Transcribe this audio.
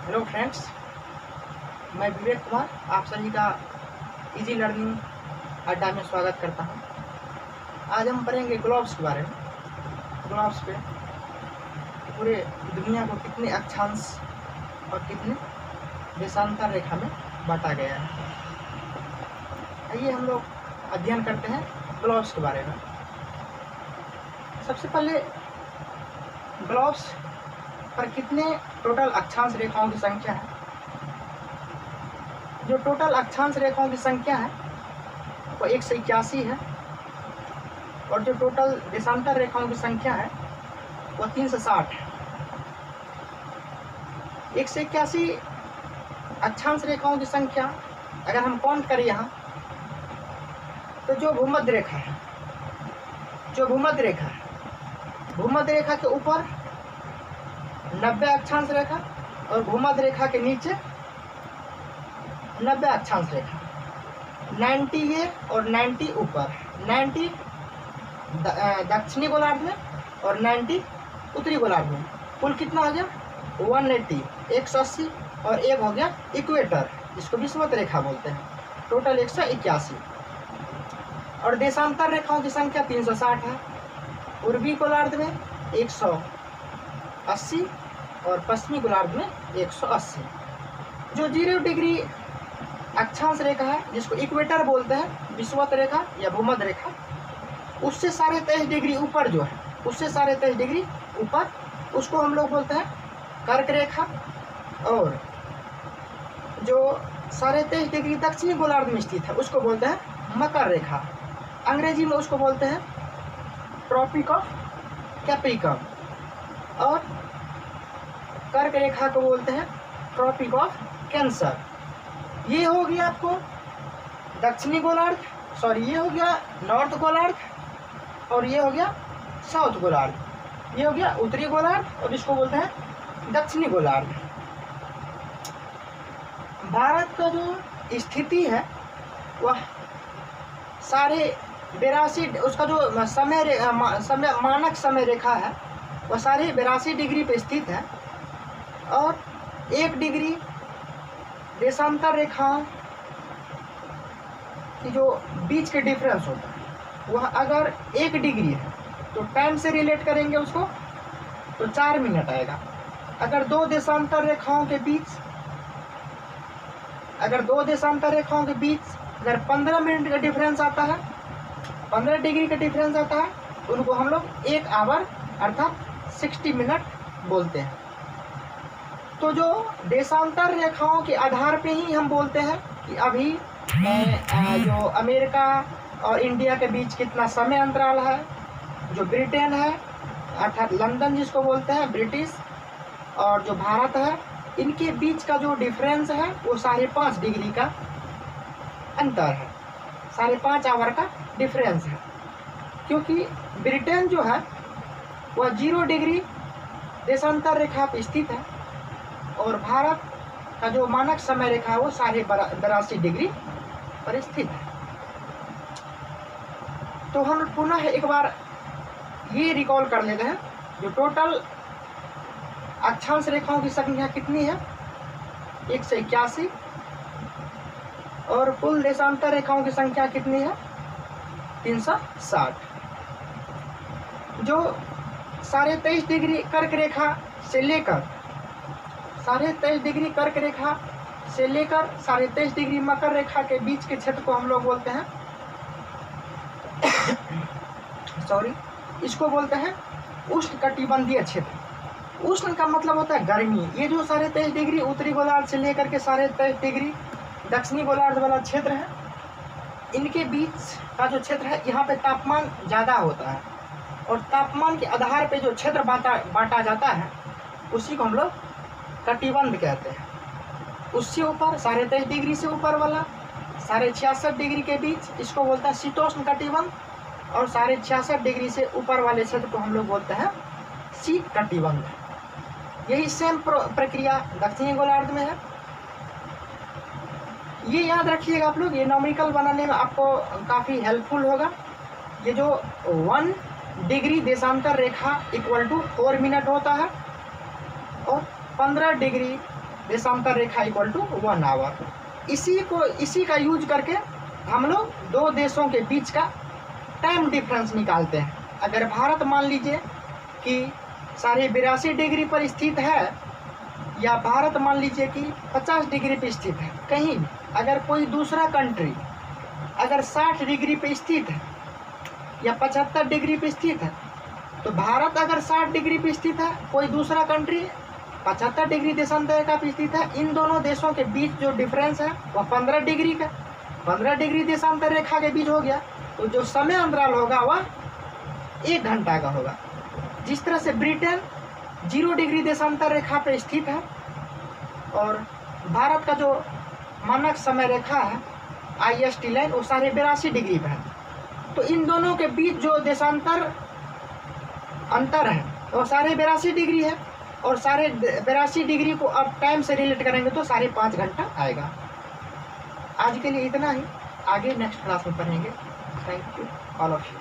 Hello friends, मैं विवेक कुमार आप सभी का इजी लर्निंग अड्डा में स्वागत करता हूं। आज हम पढ़ेंगे ग्लोब्स के बारे में। ग्लोब्स पे पूरे दुनिया को कितने अक्षांश और कितने देशांतर रेखा में बांटा गया है। आइए हम लोग अध्ययन करते हैं ग्लोब्स के बारे में। सबसे पहले ग्लोब्स पर कितने टोटल अक्षांश रेखाओं की संख्या है। जो टोटल अक्षांश रेखाओं की संख्या है वो 181 है और जो टोटल देशांतर रेखाओं की संख्या है वो 360 है। 181 अक्षांश रेखाओं की संख्या अगर हम काउंट करें यहाँ, तो जो भूमध्य रेखा है, भूमध्य रेखा के ऊपर 90 अक्षांश रेखा और भूमध्य रेखा के नीचे 90 अक्षांश रेखा। 90 ये और 90 ऊपर, 90 दक्षिणी गोलार्ध में और 90 उत्तरी गोलार्ध में। कुल कितना हो गया? 180, 180 और एक हो गया इक्वेटर, जिसको विषुवत रेखा बोलते हैं। टोटल 181। और देशांतर रेखाओं की संख्या 360 है। पूर्वी गोलार्ध में 180 और पश्चिमी गोलार्ध में 180। जो 0 डिग्री अक्षांश रेखा है, जिसको इक्वेटर बोलते हैं, विषुवत रेखा या भूमध्य रेखा, उससे 23.5 डिग्री ऊपर जो है, उससे 23.5 डिग्री ऊपर, उसको हम लोग बोलते हैं कर्क रेखा। और जो 23.5 डिग्री दक्षिणी गोलार्ध में स्थित है उसको बोलते हैं मकर रेखा। अंग्रेजी में उसको बोलते हैं ट्रॉपिक ऑफ कैप्रिकॉर्न। और कर्क रेखा को बोलते हैं ट्रॉपिक ऑफ कैंसर। ये हो गया आपको दक्षिणी गोलार्ध, ये हो गया नॉर्थ गोलार्ध और ये हो गया साउथ गोलार्ध। ये हो गया उत्तरी गोलार्ध और इसको बोलते हैं दक्षिणी गोलार्ध। भारत का जो स्थिति है वह सारे 82, उसका जो मानक समय रेखा है वह सारे 82 डिग्री पे स्थित है। और 1 डिग्री देशांतर रेखाओं की जो बीच के डिफरेंस होता है वह अगर 1 डिग्री है तो टाइम से रिलेट करेंगे उसको तो 4 मिनट आएगा। अगर दो देशांतर रेखाओं के बीच अगर 15 मिनट का डिफरेंस आता है, 15 डिग्री का डिफरेंस आता है, उनको हम लोग 1 आवर अर्थात 60 मिनट बोलते हैं। तो जो देशांतर रेखाओं के आधार पे ही हम बोलते हैं कि अभी जो अमेरिका और इंडिया के बीच कितना समय अंतराल है। जो ब्रिटेन है अर्थात लंदन जिसको बोलते हैं ब्रिटिश, और जो भारत है, इनके बीच का जो डिफरेंस है वो 5.5 डिग्री का अंतर है, 5.5 आवर का डिफरेंस है। क्योंकि ब्रिटेन जो है वह 0 डिग्री देशांतर रेखा पर स्थित है और भारत का जो मानक समय रेखा है वो 82.5 डिग्री पर स्थित है। तो हम पुनः एक बार ये रिकॉल कर लेते हैं, जो टोटल अक्षांश रेखाओं की संख्या कितनी है? 181। और कुल देशांतर रेखाओं की संख्या कितनी है? 360। जो 23.5 डिग्री कर्क रेखा से लेकर 23.5 डिग्री कर्क रेखा से लेकर 23.5 डिग्री मकर रेखा के बीच के क्षेत्र को हम लोग बोलते हैं इसको बोलते हैं उष्णकटिबंधीय क्षेत्र। उष्ण का मतलब होता है गर्मी। ये जो 23.5 डिग्री उत्तरी गोलार्ध से लेकर के 23.5 डिग्री दक्षिणी गोलार्ध वाला क्षेत्र है, इनके बीच का जो क्षेत्र है, यहाँ पे तापमान ज़्यादा होता है और तापमान के आधार पे जो क्षेत्र बांटा जाता है उसी को हम लोग कटिबंध कहते हैं। उससे ऊपर 23.5 डिग्री से ऊपर वाला 66.5 डिग्री के बीच इसको बोलता है शीतोष्ण कटिबंध, और 66.5 डिग्री से ऊपर वाले क्षेत्र को हम लोग बोलते हैं शीत कटिबंध। यही सेम प्रक्रिया दक्षिणी गोलार्ध में है। ये याद रखिएगा आप लोग, ये नॉमिकल बनाने में आपको काफ़ी हेल्पफुल होगा। ये जो 1 डिग्री देशांतर रेखा इक्वल टू 4 मिनट होता है और 15 डिग्री देशांतर रेखा इक्वल टू 1 आवर। इसी का यूज करके हम लोग दो देशों के बीच का टाइम डिफरेंस निकालते हैं। अगर भारत मान लीजिए कि 82.5 डिग्री पर स्थित है, या भारत मान लीजिए कि 50 डिग्री पर स्थित है, कहीं भी अगर कोई दूसरा कंट्री अगर 60 डिग्री पे स्थित है या 75 डिग्री पे स्थित है, तो भारत अगर 60 डिग्री पे स्थित है, कोई दूसरा कंट्री 75 डिग्री देशांतर रेखा पे स्थित है, इन दोनों देशों के बीच जो डिफरेंस है वह 15 डिग्री का 15 डिग्री देशांतर रेखा के बीच हो गया। तो जो समय अंतराल होगा वह 1 घंटा का होगा। जिस तरह से ब्रिटेन 0 डिग्री देशांतर रेखा पे स्थित है और भारत का जो मानक समय रेखा है IST लाइन वो 82.5 डिग्री पर है। तो इन दोनों के बीच जो देशांतर अंतर है वो 82.5 डिग्री है, और 82.5 डिग्री को अब टाइम से रिलेट करेंगे तो 5.5 घंटा आएगा। आज के लिए इतना ही, आगे नेक्स्ट क्लास में पढ़ेंगे। Thank you all of you.